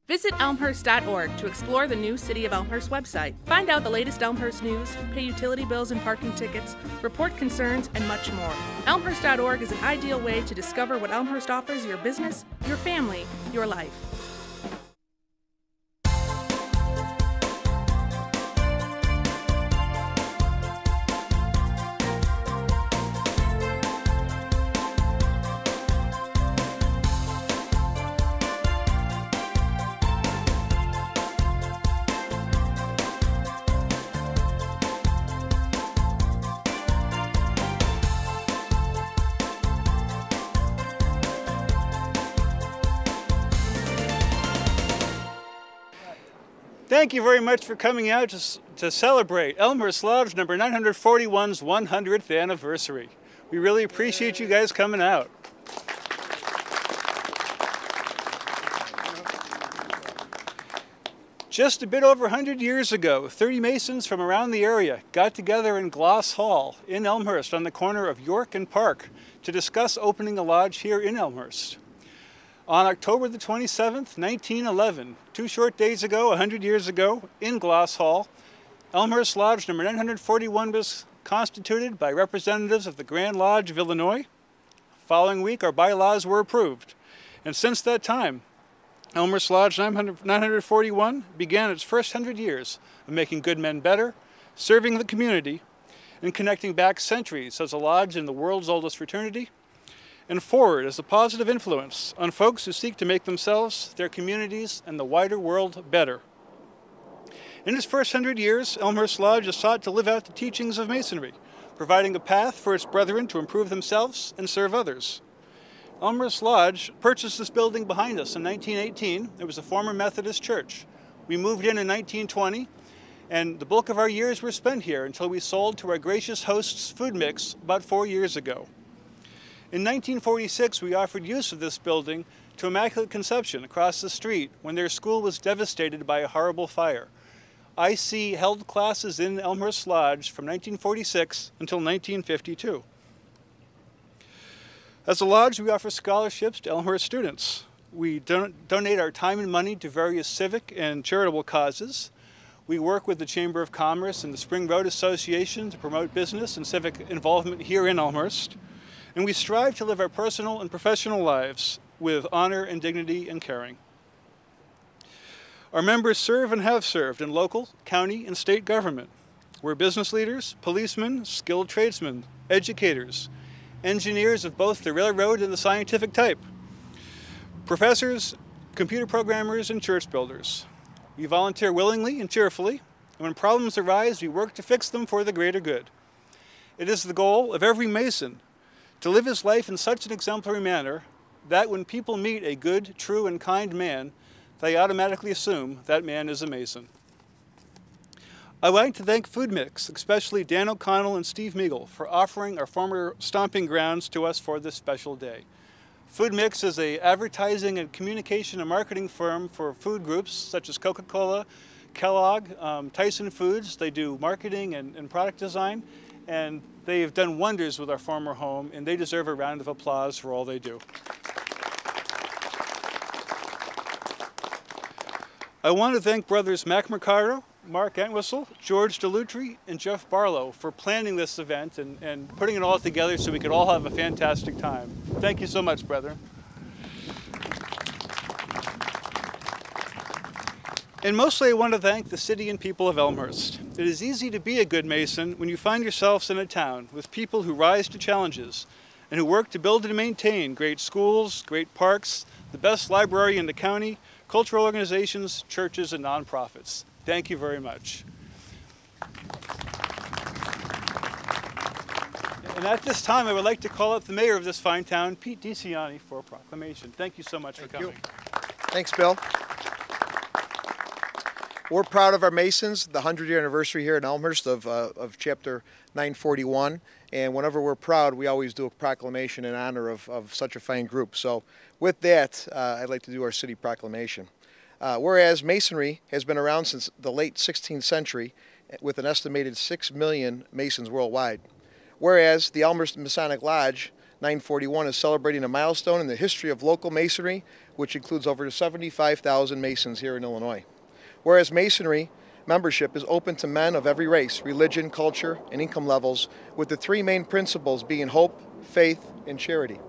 Visit elmhurst.org to explore the new City of Elmhurst website. Find out the latest Elmhurst news, pay utility bills and parking tickets, report concerns, and much more. Elmhurst.org is an ideal way to discover what Elmhurst offers your business, your family, your life. Thank you very much for coming out to celebrate Elmhurst Lodge number 941's 100th anniversary. We really appreciate you guys coming out. Just a bit over 100 years ago, 30 Masons from around the area got together in Gloss Hall in Elmhurst on the corner of York and Park to discuss opening a lodge here in Elmhurst. On October the 27th, 1911, 2 short days ago, 100 years ago, in Gloss Hall, Elmhurst Lodge number 941 was constituted by representatives of the Grand Lodge of Illinois. Following week, our bylaws were approved. And since that time, Elmhurst Lodge 941 began its first 100 years of making good men better, serving the community, and connecting back centuries as a lodge in the world's oldest fraternity, and forward as a positive influence on folks who seek to make themselves, their communities, and the wider world better. In its first 100 years, Elmhurst Lodge has sought to live out the teachings of Masonry, providing a path for its brethren to improve themselves and serve others. Elmhurst Lodge purchased this building behind us in 1918. It was a former Methodist church. We moved in 1920, and the bulk of our years were spent here until we sold to our gracious host's food mix about 4 years ago. In 1946, we offered use of this building to Immaculate Conception across the street when their school was devastated by a horrible fire. IC held classes in Elmhurst Lodge from 1946 until 1952. As a lodge, we offer scholarships to Elmhurst students. We donate our time and money to various civic and charitable causes. We work with the Chamber of Commerce and the Spring Road Association to promote business and civic involvement here in Elmhurst. And we strive to live our personal and professional lives with honor and dignity and caring. Our members serve and have served in local, county, and state government. We're business leaders, policemen, skilled tradesmen, educators, engineers of both the railroad and the scientific type, professors, computer programmers, and church builders. We volunteer willingly and cheerfully, and when problems arise, we work to fix them for the greater good. It is the goal of every Mason to live his life in such an exemplary manner that when people meet a good, true, and kind man, they automatically assume that man is a Mason. I'd like to thank Food Mix, especially Dan O'Connell and Steve Meagle, for offering our former stomping grounds to us for this special day. Food Mix is an advertising and communication and marketing firm for food groups such as Coca-Cola, Kellogg, Tyson Foods. They do marketing and product design, and they have done wonders with our former home, and they deserve a round of applause for all they do. I want to thank brothers Mac Mercado, Mark Entwistle, George DeLutri, and Jeff Barlow for planning this event and putting it all together so we could all have a fantastic time. Thank you so much, brethren. And mostly I want to thank the city and people of Elmhurst. It is easy to be a good Mason when you find yourselves in a town with people who rise to challenges and who work to build and maintain great schools, great parks, the best library in the county, cultural organizations, churches, and nonprofits. Thank you very much. And at this time, I would like to call up the mayor of this fine town, Pete DeCiani, for a proclamation. Thank you so much for coming. Thanks, Bill. We're proud of our Masons, the 100-year anniversary here in Elmhurst of Chapter 941. And whenever we're proud, we always do a proclamation in honor of such a fine group. So with that, I'd like to do our city proclamation. Whereas Masonry has been around since the late 16th century with an estimated 6 million Masons worldwide. Whereas the Elmhurst Masonic Lodge 941 is celebrating a milestone in the history of local Masonry, which includes over 75,000 Masons here in Illinois. Whereas Masonry membership is open to men of every race, religion, culture, and income levels, with the three main principles being hope, faith, and charity.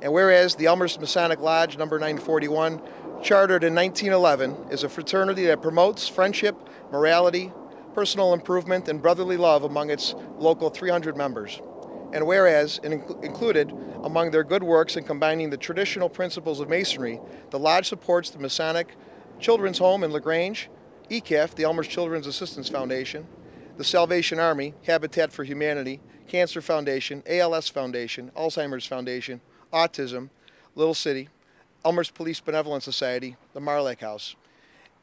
And whereas the Elmhurst Masonic Lodge number 941, chartered in 1911, is a fraternity that promotes friendship, morality, personal improvement, and brotherly love among its local 300 members. And whereas, included among their good works in combining the traditional principles of Masonry, the Lodge supports the Masonic Children's Home in LaGrange, EOKT, the Elmhurst Children's Assistance Foundation, the Salvation Army, Habitat for Humanity, Cancer Foundation, ALS Foundation, Alzheimer's Foundation, Autism, Little City, Elmhurst Police Benevolent Society, the Marlake House.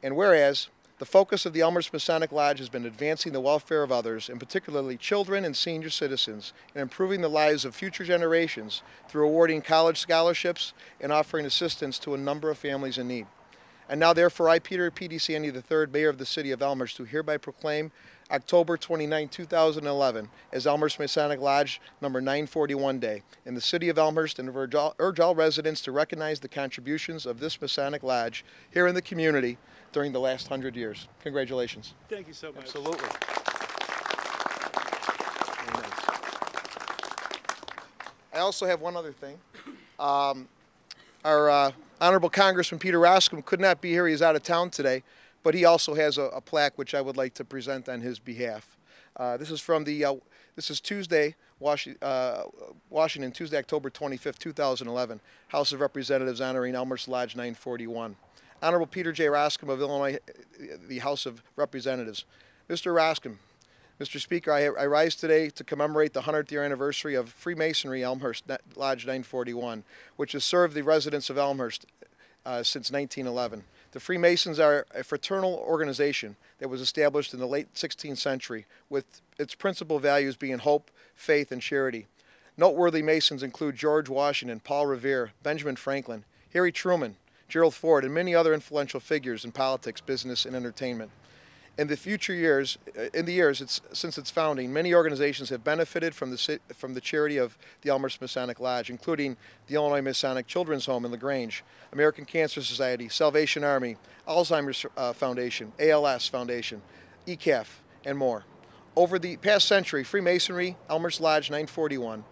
And whereas, the focus of the Elmhurst Masonic Lodge has been advancing the welfare of others, and particularly children and senior citizens, and improving the lives of future generations through awarding college scholarships and offering assistance to a number of families in need. And now, therefore, I, Peter P. DeSandy III, Mayor of the City of Elmhurst, do hereby proclaim October 29, 2011 as Elmhurst Masonic Lodge number 941 Day in the City of Elmhurst, and urge all residents to recognize the contributions of this Masonic Lodge here in the community during the last 100 years. Congratulations. Thank you so much. Absolutely. Very nice. I also have one other thing. Our Honorable Congressman Peter Roscom could not be here. He's out of town today, but he also has a plaque which I would like to present on his behalf. This is from the, this is Tuesday, Washington, Tuesday, October 25th, 2011, House of Representatives honoring Elmhurst Lodge 941. Honorable Peter J. Roscom of Illinois, the House of Representatives. Mr. Roscom, Mr. Speaker, I rise today to commemorate the 100th year anniversary of Freemasonry Elmhurst Lodge 941, which has served the residents of Elmhurst since 1911. The Freemasons are a fraternal organization that was established in the late 16th century, with its principal values being hope, faith, and charity. Noteworthy Masons include George Washington, Paul Revere, Benjamin Franklin, Harry Truman, Gerald Ford, and many other influential figures in politics, business, and entertainment. In the years since its founding, many organizations have benefited from the charity of the Elmhurst Masonic Lodge, including the Illinois Masonic Children's Home in LaGrange, American Cancer Society, Salvation Army, Alzheimer's Foundation, ALS Foundation, EOKT, and more. Over the past century, Freemasonry Elmhurst Lodge 941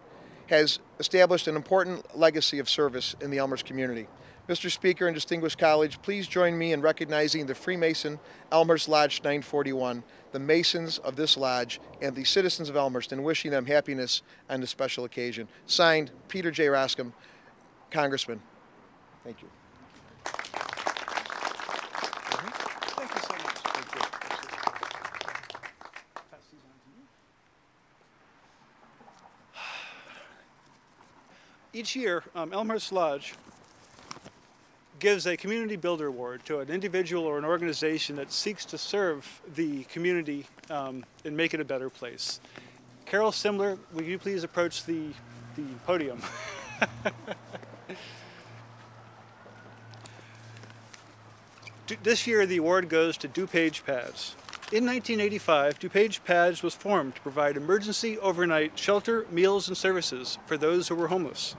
has established an important legacy of service in the Elmhurst community. Mr. Speaker and distinguished colleagues, please join me in recognizing the Freemason Elmhurst Lodge 941, the Masons of this lodge, and the citizens of Elmhurst, and wishing them happiness on this special occasion. Signed, Peter J. Roscom, Congressman. Thank you. Thank you so much. Thank you. Pass these on to you. Each year, Elmhurst Lodge gives a Community Builder Award to an individual or an organization that seeks to serve the community and make it a better place. Carol Simler, will you please approach the podium? This year, the award goes to DuPage Pads. In 1985, DuPage Pads was formed to provide emergency overnight shelter, meals, and services for those who were homeless.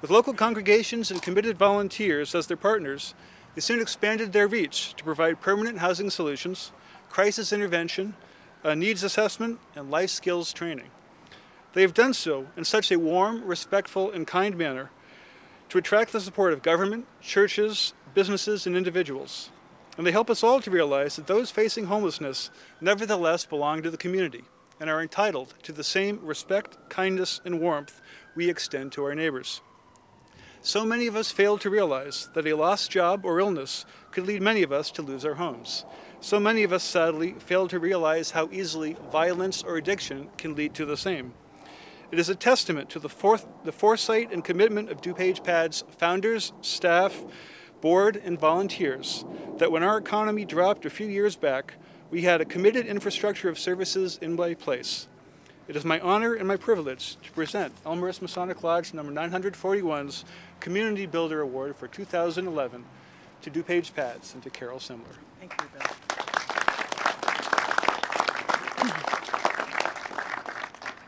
With local congregations and committed volunteers as their partners, they soon expanded their reach to provide permanent housing solutions, crisis intervention, needs assessment, and life skills training. They have done so in such a warm, respectful, and kind manner to attract the support of government, churches, businesses, and individuals. And they help us all to realize that those facing homelessness nevertheless belong to the community and are entitled to the same respect, kindness, and warmth we extend to our neighbors. So many of us fail to realize that a lost job or illness could lead many of us to lose our homes. So many of us, sadly, fail to realize how easily violence or addiction can lead to the same. It is a testament to the foresight and commitment of DuPage Pads founders, staff, board, and volunteers that when our economy dropped a few years back, we had a committed infrastructure of services in place. It is my honor and my privilege to present Elmhurst Masonic Lodge number 941's Community Builder Award for 2011 to DuPage Pads and to Carol Simler. Thank you, Bill.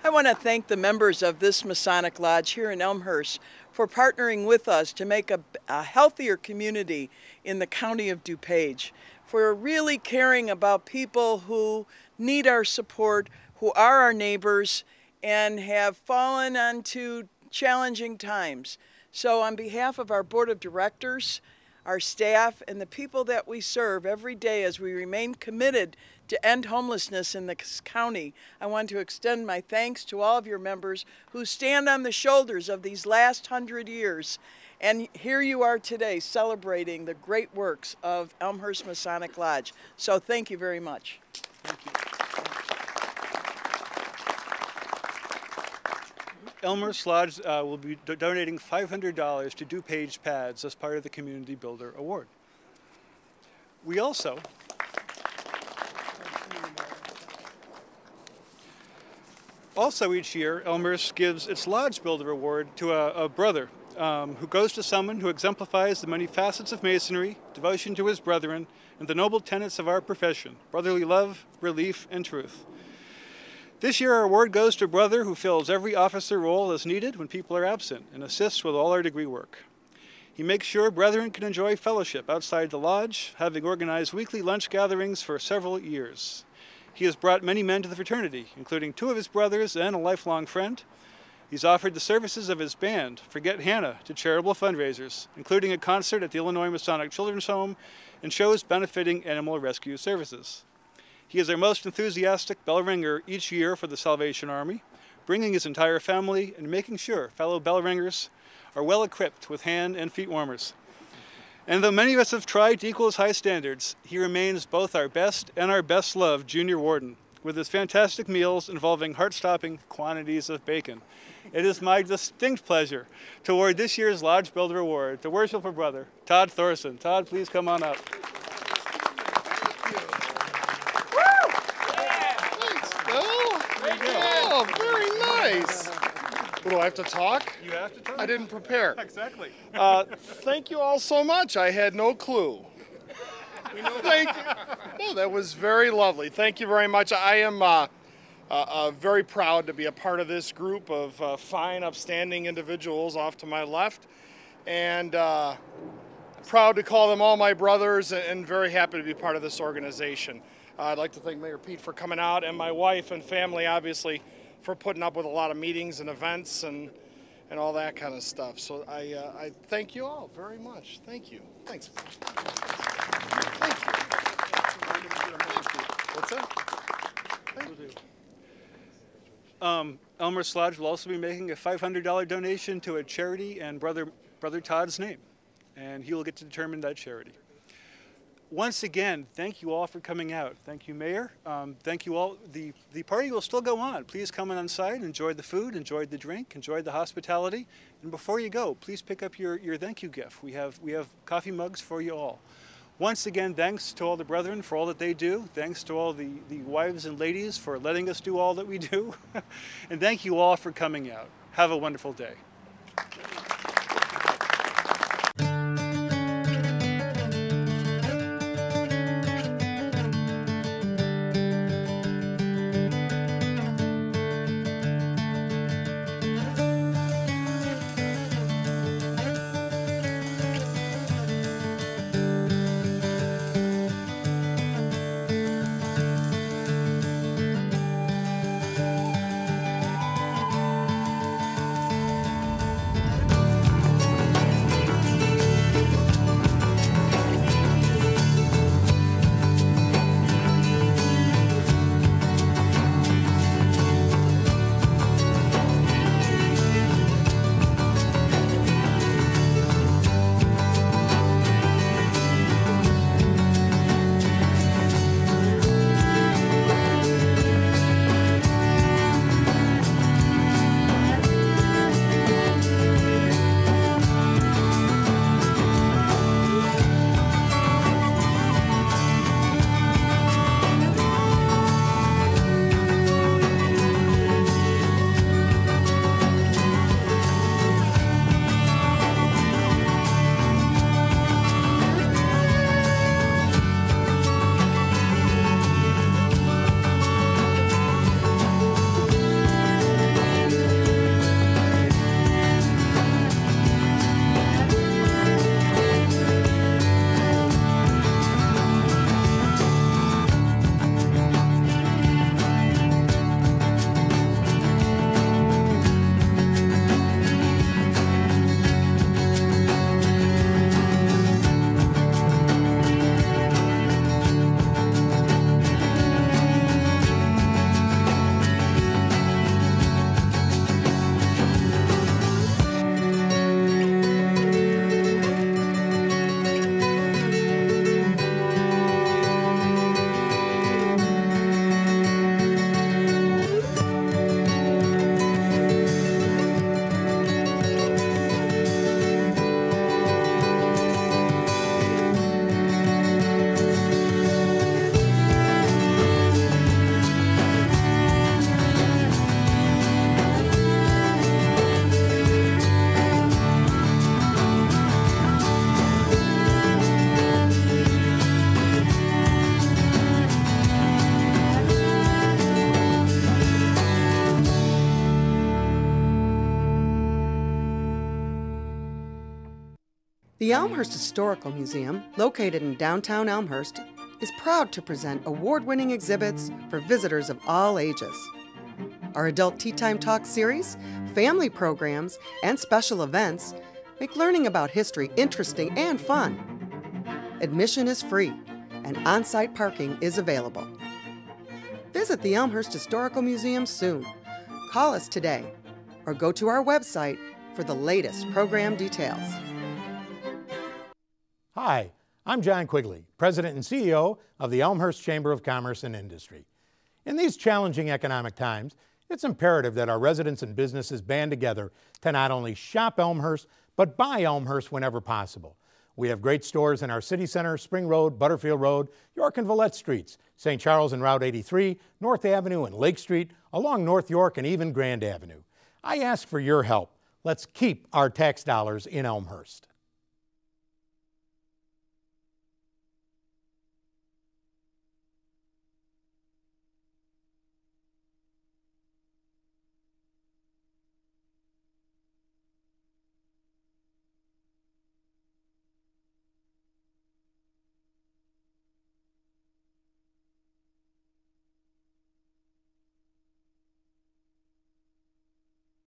I want to thank the members of this Masonic Lodge here in Elmhurst for partnering with us to make a healthier community in the county of DuPage, for really caring about people who need our support, who are our neighbors, and have fallen onto challenging times. So on behalf of our board of directors, our staff, and the people that we serve every day as we remain committed to end homelessness in this county, I want to extend my thanks to all of your members who stand on the shoulders of these last 100 years. And here you are today celebrating the great works of Elmhurst Masonic Lodge. So thank you very much. Thank you. Elmhurst Lodge will be donating $500 to DuPage Pads as part of the Community Builder Award. We also each year, Elmhurst gives its Lodge Builder Award to a brother who goes to someone who exemplifies the many facets of Masonry, devotion to his brethren, and the noble tenets of our profession: brotherly love, relief, and truth. This year, our award goes to a brother who fills every officer role as needed when people are absent and assists with all our degree work. He makes sure brethren can enjoy fellowship outside the lodge, having organized weekly lunch gatherings for several years. He has brought many men to the fraternity, including 2 of his brothers and a lifelong friend. He's offered the services of his band, Forget Hannah, to charitable fundraisers, including a concert at the Illinois Masonic Children's Home and shows benefiting animal rescue services. He is our most enthusiastic bell ringer each year for the Salvation Army, bringing his entire family and making sure fellow bell ringers are well equipped with hand and feet warmers. And though many of us have tried to equal his high standards, he remains both our best and our best loved junior warden, with his fantastic meals involving heart-stopping quantities of bacon. It is my distinct pleasure to award this year's Lodge Builder Award to worshipful brother Todd Thorson. Todd, please come on up. Oh, very nice. What, do I have to talk? You have to talk. I didn't prepare. Exactly. Thank you all so much. I had no clue. Thank you. No, that was very lovely. Thank you very much. I am very proud to be a part of this group of fine, upstanding individuals off to my left, and proud to call them all my brothers, and very happy to be part of this organization. I'd like to thank Mayor Pete for coming out, and my wife and family, obviously, for putting up with a lot of meetings and events and all that kind of stuff. So I thank you all very much. Thank you. Thanks. Thank you. What's that? Thank you. Elmhurst Lodge will also be making a $500 donation to a charity in Brother Todd's name, and he will get to determine that charity. Once again, thank you all for coming out. Thank you, Mayor. Thank you all. The party will still go on. Please come on inside, enjoy the food, enjoy the drink, enjoy the hospitality. And before you go, please pick up your thank you gift. We have coffee mugs for you all. Once again, thanks to all the brethren for all that they do. Thanks to all the wives and ladies for letting us do all that we do. And thank you all for coming out. Have a wonderful day. The Elmhurst Historical Museum, located in downtown Elmhurst, is proud to present award-winning exhibits for visitors of all ages. Our Adult Tea Time Talk series, family programs, and special events make learning about history interesting and fun. Admission is free, and on-site parking is available. Visit the Elmhurst Historical Museum soon. Call us today, or go to our website for the latest program details. Hi, I'm John Quigley, President and CEO of the Elmhurst Chamber of Commerce and Industry. In these challenging economic times, it's imperative that our residents and businesses band together to not only shop Elmhurst, but buy Elmhurst whenever possible. We have great stores in our city center, Spring Road, Butterfield Road, York and Villette Streets, St. Charles and Route 83, North Avenue and Lake Street, along North York and even Grand Avenue. I ask for your help. Let's keep our tax dollars in Elmhurst.